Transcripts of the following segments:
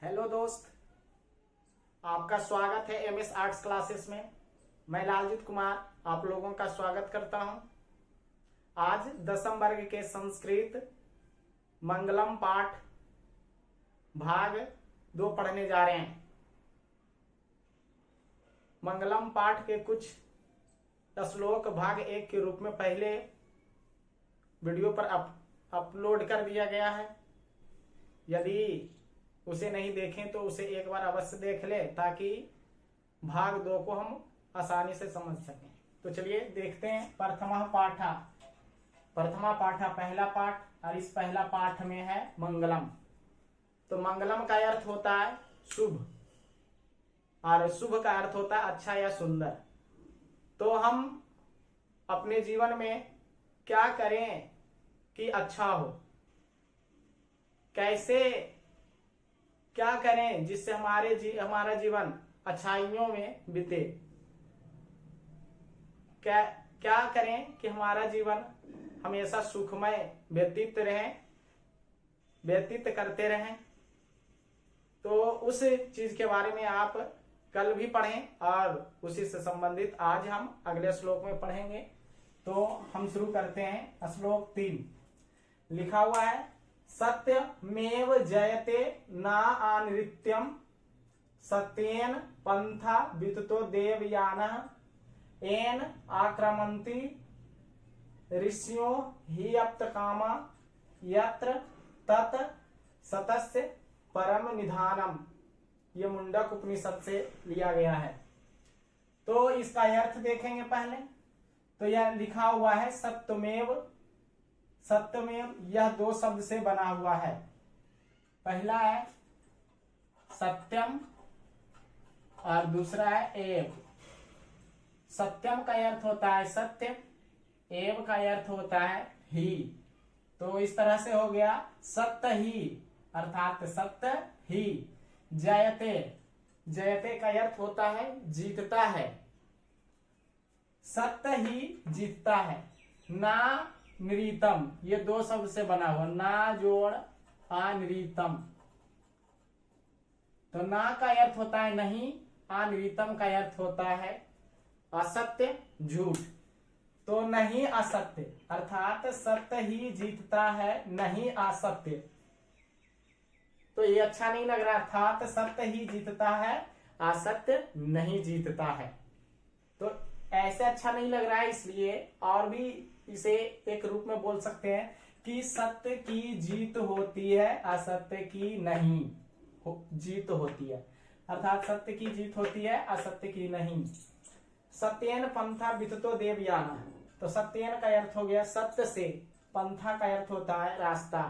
Hello दोस्त, आपका स्वागत है एमएस आर्ट्स क्लासेस में। मैं लालजीत कुमार आप लोगों का स्वागत करता हूं। आज 10वीं वर्ग के संस्कृत मंगलम पाठ भाग 2 पढ़ने जा रहे हैं। मंगलम पाठ के कुछ श्लोक भाग 1 के रूप में पहले वीडियो पर अपलोड कर दिया गया है। यदि उसे नहीं देखें तो उसे एक बार अवश्य देख ले, ताकि भाग 2 को हम आसानी से समझ सकें। तो चलिए देखते हैं। प्रथमा पाठा पहला पाठ, और इस पहला पाठ में है मंगलम। तो मंगलम का अर्थ होता है शुभ, और शुभ का अर्थ होता है अच्छा या सुंदर। तो हम अपने जीवन में क्या करें कि अच्छा हो, कैसे क्या करें जिससे हमारा जीवन अच्छाइयों में बीते, क्या करें कि हमारा जीवन हमेशा सुखमय व्यतीत करते रहें। तो उस चीज के बारे में आप कल भी पढ़ें, और उसी से संबंधित आज हम अगले श्लोक में पढ़ेंगे। तो हम शुरू करते हैं। श्लोक 3 लिखा हुआ है, सत्यमेव जयते ना अनृत्यम सत्येन पंथा विततो देवयानः एन आक्रमन्ति ऋषियो हि अप्तकामा यत्र तत् सतस्य परम निधानम। ये मुंडक उपनिषद से लिया गया है। तो इसका अर्थ देखेंगे पहले। तो यह लिखा हुआ है सत्यमेव, यह 2 शब्द से बना हुआ है। पहला है सत्यम और दूसरा है एव। सत्यम का अर्थ होता है सत्य, एव का अर्थ होता है ही। तो इस तरह से हो गया सत्य ही, अर्थात सत्य ही। जयते का अर्थ होता है जीतता है, सत्य ही जीतता है। ना नृतम, ये 2 शब्द से बना हुआ, ना जोड़ अनृतम। तो ना का अर्थ होता है नहीं, अनृतम का अर्थ होता है असत्य, झूठ। तो नहीं असत्य, अर्थात सत्य ही जीतता है, नहीं असत्य। तो ये अच्छा नहीं लग रहा, अर्थात सत्य ही जीतता है, असत्य नहीं जीतता है। तो ऐसे अच्छा नहीं लग रहा है, इसलिए और भी इसे एक रूप में बोल सकते हैं कि सत्य की जीत होती है, असत्य की नहीं जीत होती है। अर्थात सत्य की जीत होती है, असत्य की नहीं। सत्येन पंथा विततो देवयान। तो सत्येन का अर्थ हो गया सत्य से, पंथा का अर्थ होता है रास्ता।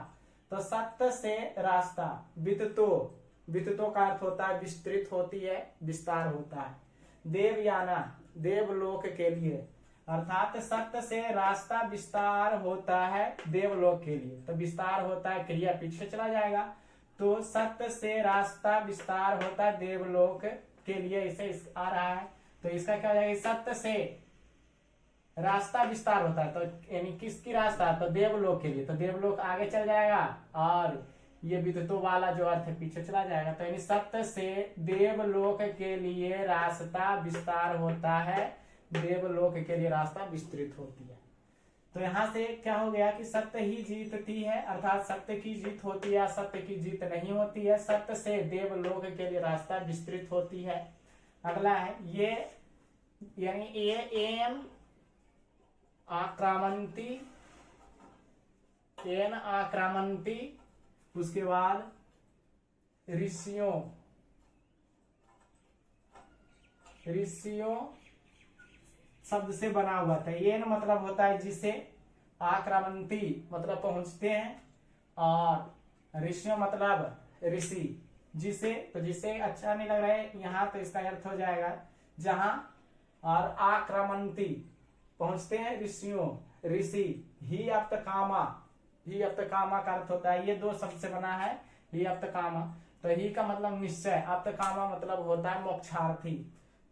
तो सत्य से रास्ता, विततो का अर्थ होता है विस्तृत होती है, विस्तार होता है। देवयाना, देवलोक के लिए, अर्थात सत्य से रास्ता विस्तार होता है देवलोक के लिए। तो विस्तार होता है, क्रिया पीछे चला जाएगा। तो सत्य से रास्ता विस्तार होता है देवलोक के लिए, इसे आ रहा है। तो इसका क्या हो जाएगा, सत्य से रास्ता विस्तार होता है। तो यानी किसकी रास्ता, तो देवलोक के लिए। तो देवलोक आगे चल जाएगा, और ये विद्युतो वाला जो अर्थ है पीछे चला जाएगा। तो यानी सत्य से देवलोक के लिए रास्ता विस्तार होता है, देवलोक के लिए रास्ता विस्तृत होती है। तो यहां से क्या हो गया कि सत्य ही जीतती है, अर्थात सत्य की जीत होती है, सत्य की जीत नहीं होती है। सत्य से देवलोक के लिए रास्ता विस्तृत होती है। अगला है ये, यानी एन आक्रामंती, उसके बाद ऋषियों शब्द से बना हुआ था। ये न मतलब होता है जिसे, आक्रामंती मतलब पहुंचते हैं, और ऋषियों मतलब ऋषि, जिसे। तो जिसे अच्छा नहीं लग रहा है यहाँ, तो इसका अर्थ हो जाएगा जहां, और आक्रामंती पहुंचते हैं ऋषियों, ऋषि। ही अप्तकामा का अर्थ होता है, ये 2 शब्द से बना है, ही अप्तकामा। तो ही का मतलब निश्चय, अप्तकामा मतलब होता है मोक्षार्थी।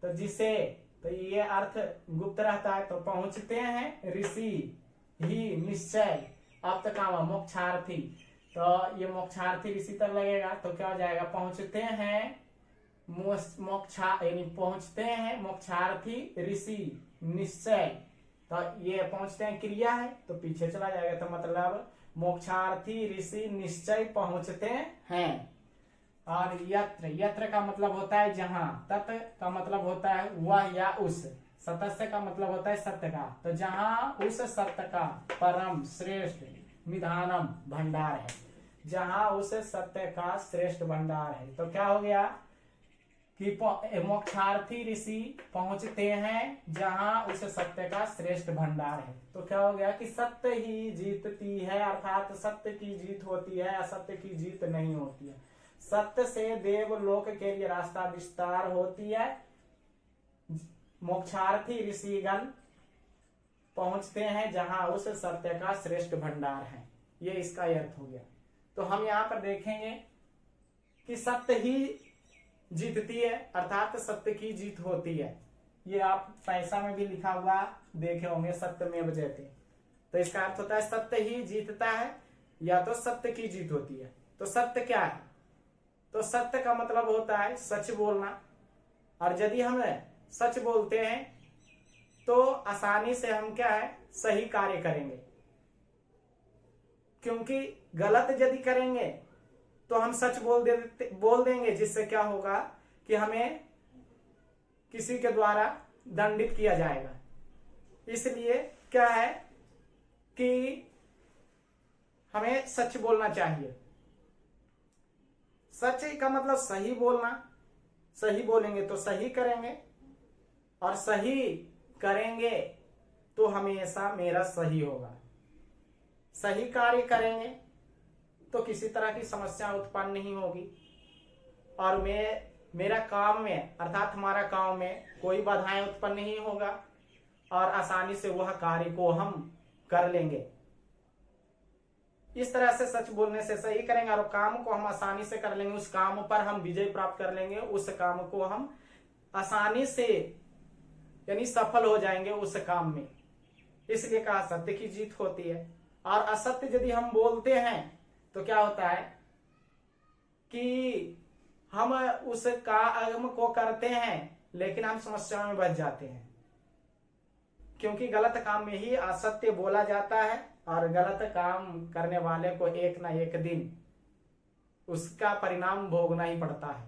तो जिसे, तो ये अर्थ गुप्त रहता है। तो पहुंचते हैं ऋषि, ही निश्चय, अप्तकामा मोक्षार्थी। तो ये मोक्षार्थी ऋषि तक लगेगा, तो क्या हो जाएगा, पहुंचते हैं यानी पहुंचते हैं मोक्षार्थी ऋषि निश्चय। तो ये पहुंचते हैं क्रिया है, तो पीछे चला जाएगा, तो मतलब मोक्षार्थी ऋषि निश्चय पहुंचते हैं। और यत्र, यत्र का मतलब होता है जहां, तत् का मतलब होता है वह या उस, सतस्य का मतलब होता है सत्य का, तो जहां उस सत्य का परम श्रेष्ठ निधानम भंडार है, जहां उस सत्य का श्रेष्ठ भंडार है। तो क्या हो गया कि मोक्षार्थी ऋषि पहुंचते हैं जहां उस सत्य का श्रेष्ठ भंडार है। तो क्या हो गया कि सत्य ही जीतती है, अर्थात सत्य की जीत होती है, असत्य की जीत नहीं होती है। सत्य से देवलोक के लिए रास्ता विस्तार होती है। मोक्षार्थी ऋषिगण पहुंचते हैं जहां उस सत्य का श्रेष्ठ भंडार है। ये इसका अर्थ हो गया। तो हम यहां पर देखेंगे कि सत्य ही जीतती है, अर्थात सत्य की जीत होती है। ये आप पैसा में भी लिखा हुआ देखे होंगे, सत्य में जयते। तो इसका अर्थ होता है सत्य ही जीतता है, या तो सत्य की जीत होती है। तो सत्य क्या है, तो सत्य का मतलब होता है सच बोलना। और यदि हम सच बोलते हैं तो आसानी से हम क्या है, सही कार्य करेंगे। क्योंकि गलत यदि करेंगे तो हम सच बोल देंगे, जिससे क्या होगा कि हमें किसी के द्वारा दंडित किया जाएगा। इसलिए क्या है कि हमें सच बोलना चाहिए। सच का मतलब सही बोलना, सही बोलेंगे तो सही करेंगे, और सही करेंगे तो हमेशा मेरा सही होगा। सही कार्य करेंगे तो किसी तरह की समस्या उत्पन्न नहीं होगी, और मेरा काम में, अर्थात हमारा काम में कोई बाधाएं उत्पन्न नहीं होगा, और आसानी से वह कार्य को हम कर लेंगे। इस तरह से सच बोलने से सही करेंगे और काम को हम आसानी से कर लेंगे। उस काम पर हम विजय प्राप्त कर लेंगे, उस काम को हम आसानी से यानी सफल हो जाएंगे उस काम में। इसलिए कहा सत्य की जीत होती है। और असत्य यदि हम बोलते हैं तो क्या होता है कि हम उस काम को करते हैं लेकिन हम समस्याओं में बच जाते हैं, क्योंकि गलत काम में ही असत्य बोला जाता है, और गलत काम करने वाले को एक ना एक दिन उसका परिणाम भोगना ही पड़ता है।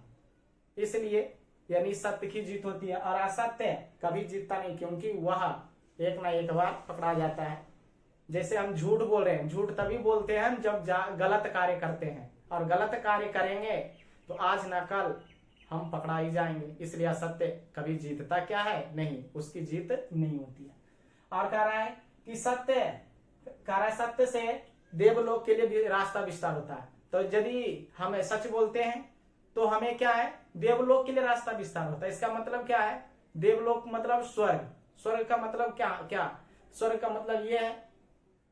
इसलिए यानी सत्य की जीत होती है, और असत्य कभी जीतता नहीं, क्योंकि वह एक ना एक बार पकड़ा जाता है। जैसे हम झूठ बोल रहे हैं, झूठ तभी बोलते हैं जब गलत कार्य करते हैं, और गलत कार्य करेंगे तो आज न कल हम पकड़ा ही जाएंगे। इसलिए असत्य कभी जीतता क्या है, नहीं, उसकी जीत नहीं होती है। और कह रहा है कि सत्य से देवलोक के लिए भी रास्ता विस्तार होता है। तो यदि हम सच बोलते हैं तो हमें क्या है, देवलोक के लिए रास्ता विस्तार होता है। इसका मतलब क्या है, देवलोक मतलब स्वर्ग। स्वर्ग का मतलब क्या, स्वर्ग का मतलब यह है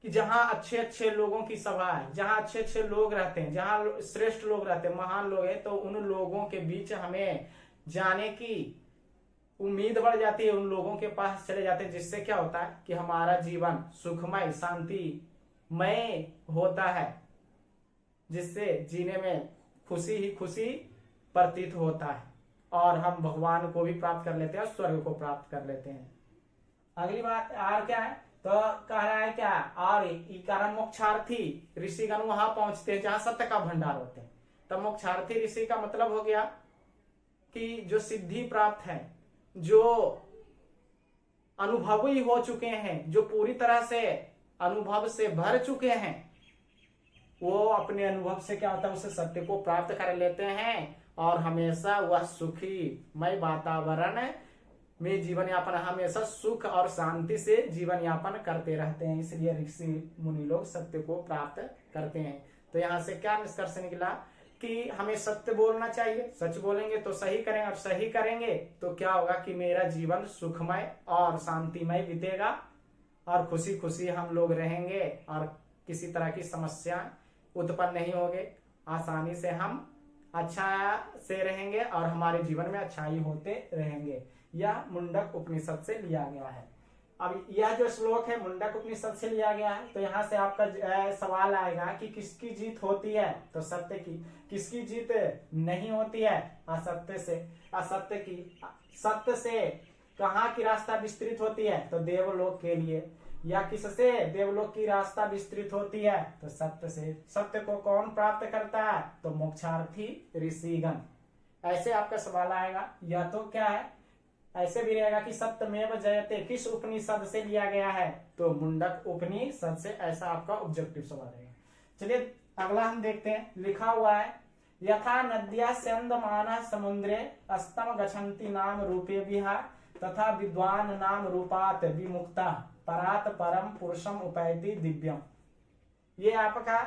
कि जहां अच्छे अच्छे लोगों की सभा है, जहां अच्छे अच्छे लोग रहते हैं, जहां श्रेष्ठ लोग रहते हैं, महान लोग हैं, तो उन लोगों के बीच हमें जाने की उम्मीद बढ़ जाती है। उन लोगों के पास चले जाते हैं, जिससे क्या होता है कि हमारा जीवन सुखमय शांतिमय होता है, जिससे जीने में खुशी ही खुशी प्रतीत होता है, और हम भगवान को भी प्राप्त कर लेते हैं और स्वर्ग को प्राप्त कर लेते हैं। अगली बात और क्या है, तो कह रहा है क्या, और कारण मोक्षार्थी ऋषिगण वहां पहुंचते हैं जहां सत्य का भंडार होते हैं। तो मोक्षार्थी ऋषि का मतलब हो गया कि जो सिद्धि प्राप्त है, जो अनुभवी हो चुके हैं, जो पूरी तरह से अनुभव से भर चुके हैं, वो अपने अनुभव से क्या होता है, उस सत्य को प्राप्त कर लेते हैं, और हमेशा वह सुखी मय वातावरण में जीवन यापन, हमेशा सुख और शांति से जीवन यापन करते रहते हैं। इसलिए ऋषि मुनि लोग सत्य को प्राप्त करते हैं। तो यहाँ से क्या निष्कर्ष निकला कि हमें सत्य बोलना चाहिए। सच बोलेंगे तो सही करेंगे, और सही करेंगे तो क्या होगा कि मेरा जीवन सुखमय और शांतिमय बीतेगा, और खुशी खुशी हम लोग रहेंगे, और किसी तरह की समस्या उत्पन्न नहीं होगी। आसानी से हम अच्छा से रहेंगे और हमारे जीवन में अच्छाई होते रहेंगे। यह मुंडक उपनिषद से लिया गया है। अब यह जो श्लोक है मुंडक उपनिषद से लिया गया है, तो यहाँ से आपका सवाल आएगा कि किसकी जीत होती है, तो सत्य की। किसकी जीत नहीं होती है, असत्य से। असत्य की। सत्य से कहाँ की रास्ता विस्तृत होती है, तो देवलोक के लिए। या किससे देवलोक की रास्ता विस्तृत होती है, तो सत्य से। सत्य को कौन प्राप्त करता है, तो मोक्षार्थी ऋषिगण। ऐसे आपका सवाल आएगा। या तो क्या है, ऐसे भी रहेगा कि सत्यमेव जयते किस उपनिषद से लिया गया है, तो मुंडक उपनिषद से। ऐसा आपका ऑब्जेक्टिव सवाल रहेगा। चलिए अगला हम देखते हैं। लिखा हुआ है यथा नद्या स्यंदमानः समुद्रे अस्तम गच्छन्ति नाम रूपे विहार तथा विद्वान नाम रूपात विमुक्ता परात परम पुरुषम उपैति दिव्यम। ये आपका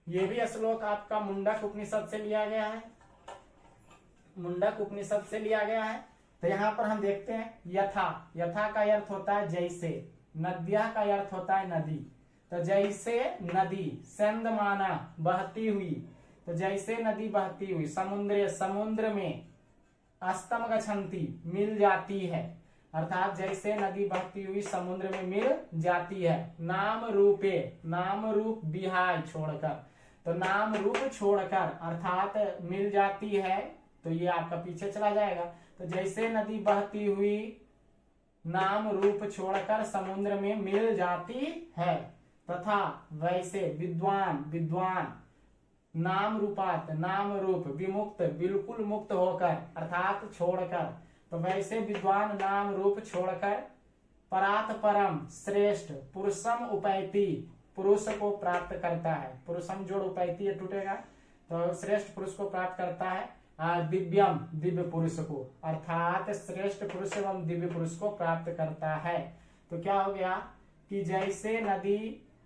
ये भी श्लोक आपका मुंडक उपनिषद से लिया गया है। मुंडक उपनिषद से लिया गया है। तो यहाँ पर हम देखते हैं यथा। यथा का अर्थ होता है जैसे। नद्या का अर्थ होता है नदी। तो जैसे नदी, स्यंदमाना बहती हुई, तो जैसे नदी बहती हुई, समुद्र समुद्र में, अस्तम गच्छन्ति मिल जाती है, अर्थात जैसे नदी बहती हुई समुद्र में मिल जाती है, नाम रूपे, नाम रूप विहाय छोड़कर, तो नाम रूप छोड़कर अर्थात मिल जाती है, तो ये आपका पीछे चला जाएगा। तो जैसे नदी बहती हुई नाम रूप छोड़कर समुद्र में मिल जाती है, तथा वैसे विद्वान, विद्वान नाम रूपात, नाम रूप, विमुक्त बिल्कुल मुक्त होकर अर्थात छोड़कर, तो वैसे विद्वान नाम रूप छोड़कर परात परम श्रेष्ठ पुरुषम उपैति पुरुष को प्राप्त करता है। पुरुषम जोड़ उपैति ये टूटेगा, तो श्रेष्ठ पुरुष को प्राप्त करता है। दिव्यम दिव्य पुरुष को, अर्थात श्रेष्ठ पुरुष एवं दिव्य पुरुष को प्राप्त करता है। तो क्या हो गया कि जैसे नदी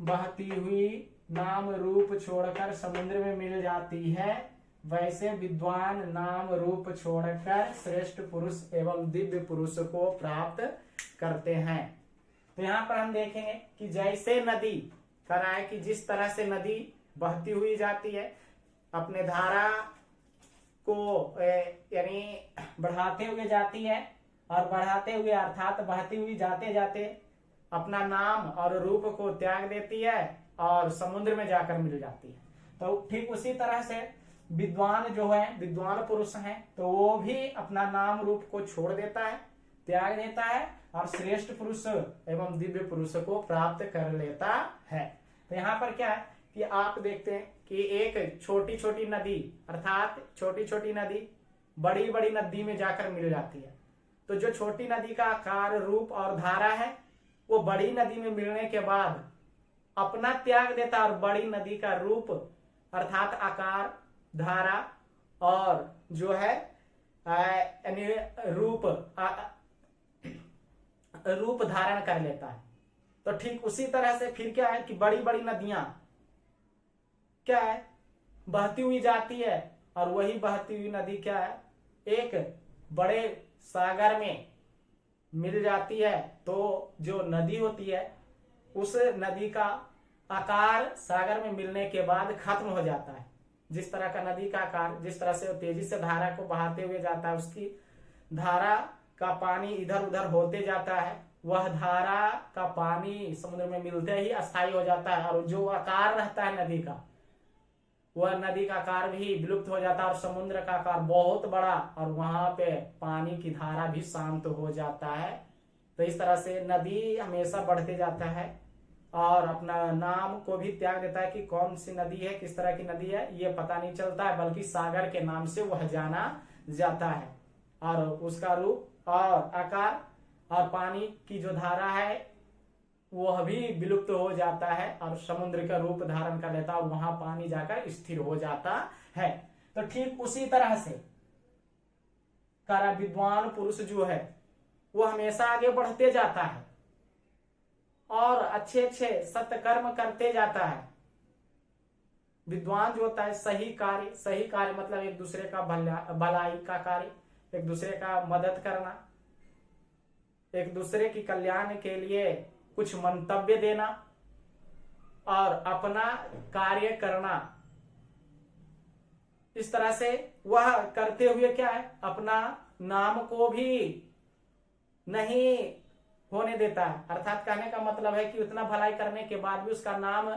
बहती हुई नाम रूप छोड़कर समुद्र में मिल जाती है, वैसे विद्वान नाम रूप छोड़कर श्रेष्ठ पुरुष एवं दिव्य पुरुष को प्राप्त करते हैं। तो यहाँ पर हम देखेंगे कि जैसे नदी करा है कि जिस तरह से नदी बहती हुई जाती है, अपने धारा को यानी बढ़ाते हुए जाती है, और बढ़ाते हुए अर्थात बहती हुई जाते जाते अपना नाम और रूप को त्याग देती है और समुद्र में जाकर मिल जाती है। तो ठीक उसी तरह से विद्वान जो है, विद्वान पुरुष हैं, तो वो भी अपना नाम रूप को छोड़ देता है, त्याग देता है, और श्रेष्ठ पुरुष एवं दिव्य पुरुष को प्राप्त कर लेता है। तो यहाँ पर क्या है कि आप देखते हैं कि एक छोटी छोटी नदी अर्थात छोटी छोटी नदी बड़ी बड़ी नदी में जाकर मिल जाती है। तो जो छोटी नदी का आकार, रूप और धारा है, वो बड़ी नदी में मिलने के बाद अपना त्याग देता और बड़ी नदी का रूप अर्थात आकार, धारा और जो है रूप धारण कर लेता है। तो ठीक उसी तरह से फिर क्या है कि बड़ी बड़ी नदियां क्या है बहती हुई जाती है, और वही बहती हुई नदी क्या है एक बड़े सागर में मिल जाती है। तो जो नदी होती है उस नदी का आकार सागर में मिलने के बाद खत्म हो जाता है। जिस तरह का नदी का आकार, जिस तरह से तेजी से धारा को बहाते हुए जाता है, उसकी धारा का पानी इधर उधर होते जाता है, वह धारा का पानी समुद्र में मिलते ही अस्थायी हो जाता है, और जो आकार रहता है नदी का, वह नदी का आकार भी विलुप्त हो जाता है, और समुद्र का आकार बहुत बड़ा, और वहां पे पानी की धारा भी शांत हो जाता है। तो इस तरह से नदी हमेशा बढ़ते जाता है और अपना नाम को भी त्याग देता है कि कौन सी नदी है, किस तरह की नदी है, ये पता नहीं चलता है, बल्कि सागर के नाम से वह जाना जाता है। और उसका रूप और आकार और पानी की जो धारा है वह भी विलुप्त हो जाता है, और समुद्र का रूप धारण कर लेता है, और वहां पानी जाकर स्थिर हो जाता है। तो ठीक उसी तरह से कारा विद्वान पुरुष जो है वो हमेशा आगे बढ़ते जाता है और अच्छे अच्छे सत्य कर्म करते जाता है। विद्वान जो होता है सही कार्य मतलब एक दूसरे का भलाई का कार्य, एक दूसरे का मदद करना, एक दूसरे की कल्याण के लिए कुछ मंतव्य देना और अपना कार्य करना। इस तरह से वह करते हुए क्या है अपना नाम को भी नहीं होने देता है। अर्थात कहने का मतलब है कि उतना भलाई करने के बाद भी उसका नाम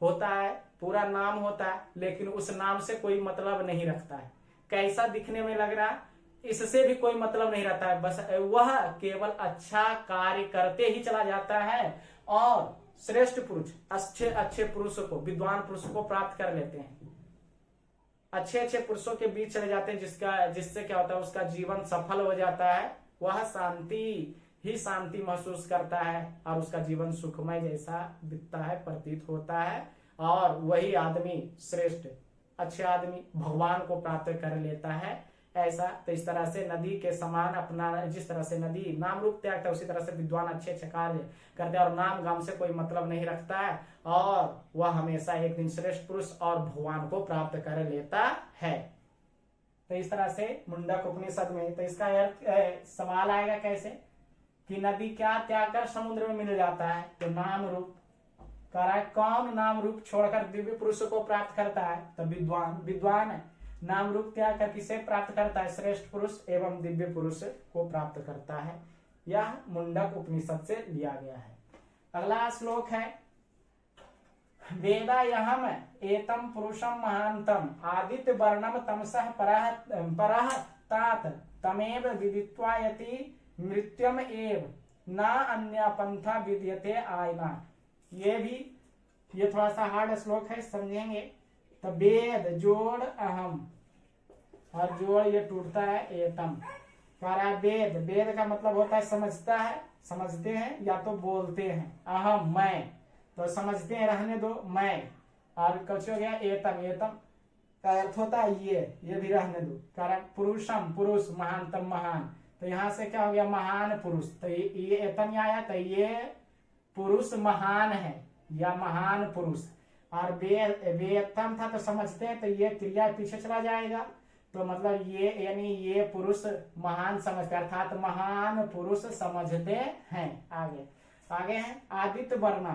होता है, पूरा नाम होता है, लेकिन उस नाम से कोई मतलब नहीं रखता है। कैसा दिखने में लग रहा, इससे भी कोई मतलब नहीं रहता है, बस वह केवल अच्छा कार्य करते ही चला जाता है और श्रेष्ठ पुरुष, अच्छे अच्छे पुरुषों को, विद्वान पुरुषों को प्राप्त कर लेते हैं, अच्छे अच्छे पुरुषों के बीच चले जाते हैं, जिससे क्या होता है, उसका जीवन सफल हो जाता है, वह शांति महसूस करता है और उसका जीवन सुखमय जैसा दिखता है, प्रतीत होता है, और वही आदमी श्रेष्ठ अच्छे आदमी भगवान को प्राप्त कर लेता है। ऐसा तो इस तरह से नदी के समान अपना, जिस तरह से नदी नाम रूप त्यागता है, उसी तरह से विद्वान अच्छे अच्छे कार्य करते हैं और नाम गाम से कोई मतलब नहीं रखता है, और वह हमेशा एक दिन श्रेष्ठ पुरुष और भगवान को प्राप्त कर लेता है। तो इस तरह से मुंडक उपनिषद में, तो इसका अर्थ सवाल आएगा कैसे कि नदी क्या त्याग कर समुद्र में मिल जाता है, तो नाम रूप कह रहा है, कौन नाम रूप छोड़कर दिव्य पुरुष को प्राप्त करता है, तो विद्वान है। नाम रूप त्याग कर किसे प्राप्त करता है, श्रेष्ठ पुरुष एवं दिव्य पुरुष को प्राप्त करता है। यह मुंडक उपनिषद से लिया गया है। अगला श्लोक है, वेदा यहम एतम पुरुषम महांतम आदित्य वर्णम तमसः परः तात तमेव विदित्वा यति मृत्युम एव न अन्य पंथा विद्यते आयना। ये थोड़ा सा हार्ड श्लोक है, समझेंगे। तो वेद जोड़ अहम और जोड़ ये टूटता है एतम, कह रहा है वेद का मतलब होता है समझता है, समझते हैं या तो बोलते हैं, अहम मैं, तो समझते हैं रहने दो मैं, और कुछ हो गया एतम का अर्थ होता है ये भी रहने दो, कह रहा पुरुषम पुरुष, महानतम महान, तो यहाँ से क्या हो गया महान पुरुष, तो ये एतम आया, तो ये पुरुष महान है या महान पुरुष, और वेतम था तो समझते हैं, तो ये क्रिया पीछे चला जाएगा, तो मतलब ये यानी ये पुरुष महान समझते, अर्थात महान पुरुष समझते हैं। आगे है आदित्य वर्ण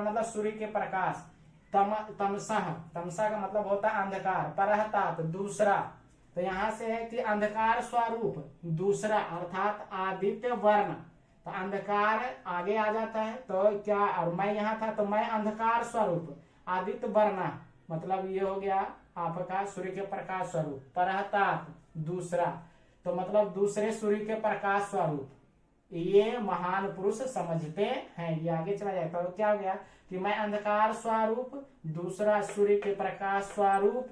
मतलब सूर्य के प्रकाश, तमसः का मतलब होता है अंधकार, परहतात दूसरा, तो यहाँ से है कि अंधकार स्वरूप दूसरा, अर्थात आदित्य वर्ण, तो अंधकार आगे आ जाता है, तो क्या, और मैं यहाँ था तो मैं अंधकार स्वरूप, आदित्य वर्ण मतलब ये हो गया आपका सूर्य के प्रकाश स्वरूप, परहतात दूसरा, तो मतलब दूसरे सूर्य के प्रकाश स्वरूप, ये महान पुरुष समझते हैं। ये आगे चला जाए तो क्या हो गया कि मैं अंधकार स्वरूप, दूसरा सूर्य के प्रकाश स्वरूप,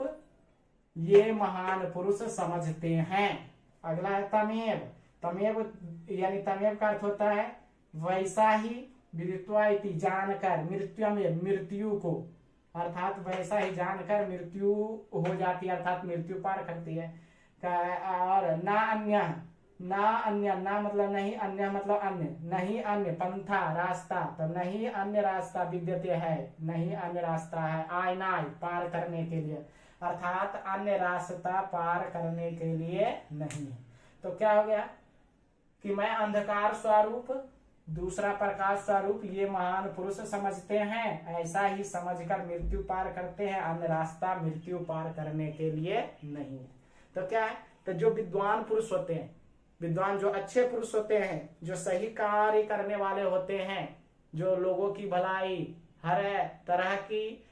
ये महान पुरुष समझते हैं। अगला है तमेव यानी तमेव का अर्थ होता है वैसा ही, विदित्वा इति जानकर, मृत्यु को, अर्थात वैसा ही जानकर मृत्यु हो जाती है, अर्थात मृत्यु पार करती है। और ना मतलब नहीं, अन्य मतलब अन्य, नहीं अन्य पंथा रास्ता, तो नहीं अन्य रास्ता विद्यते है, नहीं अन्य रास्ता है, आयना पार करने के लिए, अर्थात अन्य रास्ता पार करने के लिए नहीं है। तो क्या हो गया कि मैं अंधकार स्वरूप, दूसरा प्रकाश स्वरूप, ये महान पुरुष समझते हैं, ऐसा ही समझकर मृत्यु पार करते हैं, अन्य रास्ता मृत्यु पार करने के लिए नहीं है। तो क्या है, तो जो विद्वान पुरुष होते हैं, विद्वान जो अच्छे पुरुष होते हैं, जो सही कार्य करने वाले होते हैं, जो लोगों की भलाई, हर तरह की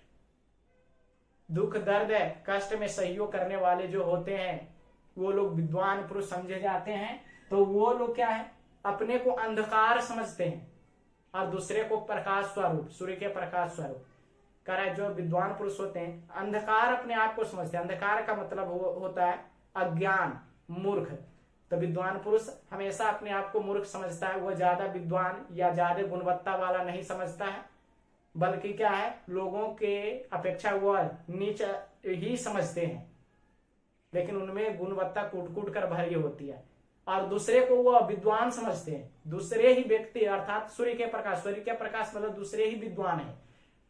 दुख दर्द कष्ट में सहयोग करने वाले जो होते हैं, वो लोग विद्वान पुरुष समझे जाते हैं। तो वो लोग क्या है, अपने को अंधकार समझते हैं और दूसरे को प्रकाश स्वरूप, सूर्य के प्रकाश स्वरूप। कह रहा है जो विद्वान पुरुष होते हैं अंधकार अपने आप को समझते हैं, अंधकार का मतलब होता है अज्ञान, मूर्ख। तो विद्वान पुरुष हमेशा अपने आप को मूर्ख समझता है, वह ज्यादा विद्वान या ज्यादा गुणवत्ता वाला नहीं समझता है, बल्कि क्या है, लोगों के अपेक्षा वह नीच ही समझते हैं, लेकिन उनमें गुणवत्ता कूट कूट कर भरी होती है। और दूसरे को वह विद्वान समझते हैं, दूसरे ही व्यक्ति, अर्थात सूर्य के प्रकाश मतलब दूसरे ही विद्वान है।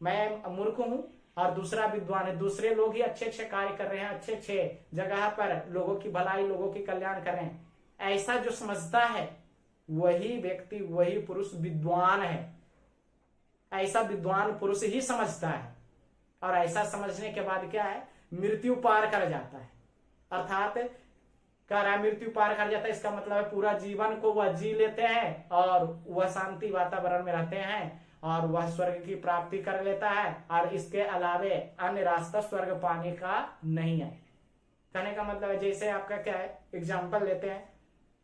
मैं मूर्ख हूं और दूसरा विद्वान है, दूसरे लोग ही अच्छे अच्छे कार्य कर रहे हैं, अच्छे अच्छे जगह पर लोगों की भलाई, लोगों की कल्याण कर रहे हैं, ऐसा जो समझता है वही व्यक्ति, वही पुरुष विद्वान है। ऐसा विद्वान पुरुष ही समझता है, और ऐसा समझने के बाद क्या है, मृत्यु पार कर जाता है। अर्थात कह रहा है मृत्यु पार कर जाता है, इसका मतलब है पूरा जीवन को वह जी लेते हैं और वह शांति वातावरण में रहते हैं और वह स्वर्ग की प्राप्ति कर लेता है और इसके अलावे अन्य रास्ता स्वर्ग पाने का नहीं है। कहने का मतलब है जैसे आपका क्या है, एग्जाम्पल लेते हैं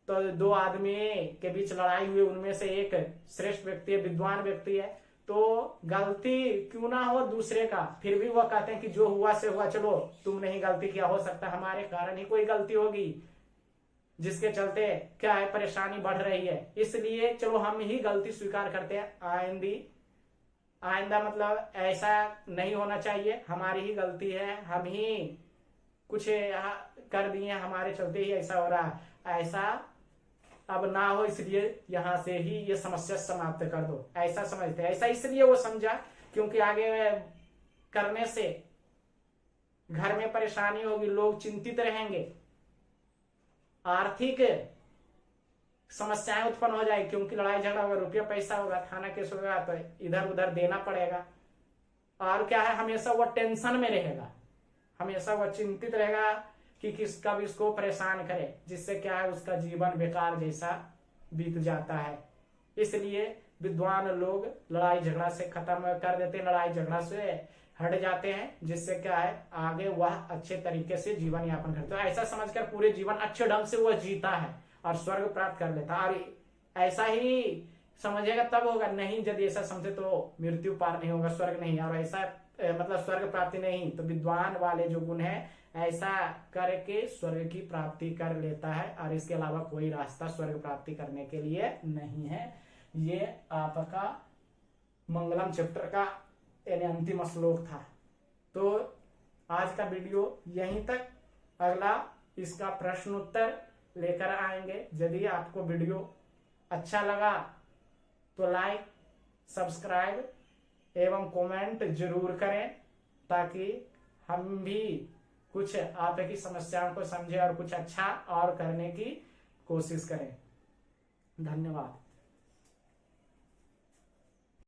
तो दो आदमी के बीच लड़ाई हुई, उनमें से एक श्रेष्ठ व्यक्ति है, विद्वान व्यक्ति है, तो गलती क्यों ना हो दूसरे का, फिर भी वह कहते हैं कि जो हुआ से हुआ, चलो तुमने ही गलती किया, हो सकता है हमारे कारण ही कोई गलती होगी जिसके चलते क्या है परेशानी बढ़ रही है, इसलिए चलो हम ही गलती स्वीकार करते हैं। आइंदा मतलब ऐसा नहीं होना चाहिए, हमारी ही गलती है, हम ही कुछ कर दिए, हमारे चलते ही ऐसा हो रहा है, ऐसा अब ना हो, इसलिए यहां से ही ये समस्या समाप्त कर दो, ऐसा समझते हैं। ऐसा इसलिए वो समझा क्योंकि आगे करने से घर में परेशानी होगी, लोग चिंतित रहेंगे, आर्थिक समस्याएं उत्पन्न हो जाएगी क्योंकि लड़ाई झगड़ा होगा, रुपया पैसा होगा, थाना केस होगा तो इधर उधर देना पड़ेगा और क्या है हमेशा वो टेंशन में रहेगा, हमेशा वह चिंतित रहेगा कि किसका भी इसको परेशान करे, जिससे क्या है उसका जीवन बेकार जैसा बीत जाता है। इसलिए विद्वान लोग लड़ाई झगड़ा से खत्म कर देते हैं, लड़ाई झगड़ा से हट जाते हैं, जिससे क्या है आगे वह अच्छे तरीके से जीवन यापन करते हैं। ऐसा समझकर पूरे जीवन अच्छे ढंग से वह जीता है और स्वर्ग प्राप्त कर लेता है। और ऐसा ही समझेगा तब होगा, नहीं यदि ऐसा समझे तो मृत्यु पार नहीं होगा, स्वर्ग नहीं, और ऐसा मतलब स्वर्ग प्राप्ति नहीं, तो विद्वान वाले जो गुण है ऐसा करके स्वर्ग की प्राप्ति कर लेता है और इसके अलावा कोई रास्ता स्वर्ग प्राप्ति करने के लिए नहीं है। ये आपका मंगलम चैप्टर का यानी अंतिम श्लोक था। तो आज का वीडियो यहीं तक, अगला इसका प्रश्न उत्तर लेकर आएंगे। यदि आपको वीडियो अच्छा लगा तो लाइक, सब्सक्राइब एवं कमेंट जरूर करें ताकि हम भी कुछ आपकी समस्याओं को समझे और कुछ अच्छा और करने की कोशिश करें। धन्यवाद।